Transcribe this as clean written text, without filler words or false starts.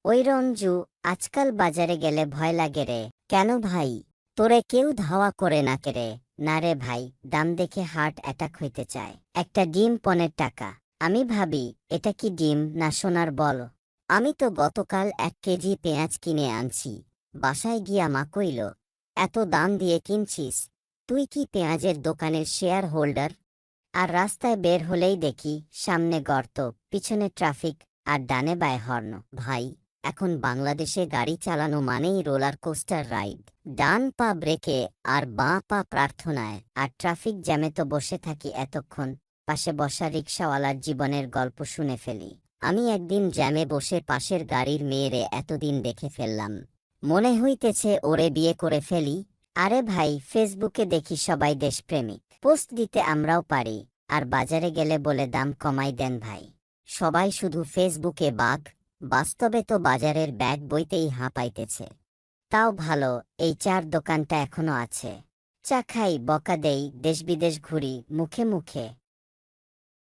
ওই রঞ্জু, আজকাল বাজারে গেলে ভয় লাগে রে। কেন ভাই? তোরে কেউ ধাওয়া করে না কে রে? না রে ভাই, দাম দেখে হার্ট অ্যাটাক হইতে চায়। একটা ডিম 15 টাকা। আমি ভাবি, এটা কি ডিম না সোনার বল। আমি তো গতকাল 1 কেজি পেঁয়াজ কিনে আনছি। বাসায় গিয়া মা কইল, এত দাম দিয়ে কিনছিস? তুই কি পেঁয়াজের দোকানের শেয়ার হোল্ডার? আর রাস্তায় বের হলেই দেখি সামনে গর্ত, পিছনে ট্রাফিক, আর ডানে বাঁয়ে হর্ন। ভাই, এখন বাংলাদেশে গাড়ি চালানো মানেই রোলার কোস্টার রাইড। ডান পা ব্রেকে আর বাঁ পা প্রার্থনায়, আর ট্রাফিক জ্যামে তো বসে থাকি এতক্ষণ। পাশে বসা রিকশাওয়ালার জীবনের গল্প শুনে ফেলি। আমি একদিন জ্যামে বসে পাশের গাড়ির মেয়েরে এতদিন দেখে ফেললাম। মনে হইতেছে ওরে বিয়ে করে ফেলি। আরে ভাই, ফেসবুকে দেখি সবাই দেশপ্রেমিক পোস্ট দিতে, আমরাও পারি। আর বাজারে গেলে বলে দাম কমাই দেন ভাই। সবাই শুধু ফেসবুকে বাঘ, বাস্তবে তো বাজারের ব্যাগ বইতেই হাঁপাইতেছে। তাও ভালো, এই চার দোকানটা এখনো আছে। চা খাই, বকা দেই, দেশ বিদেশ ঘুরি মুখে মুখে।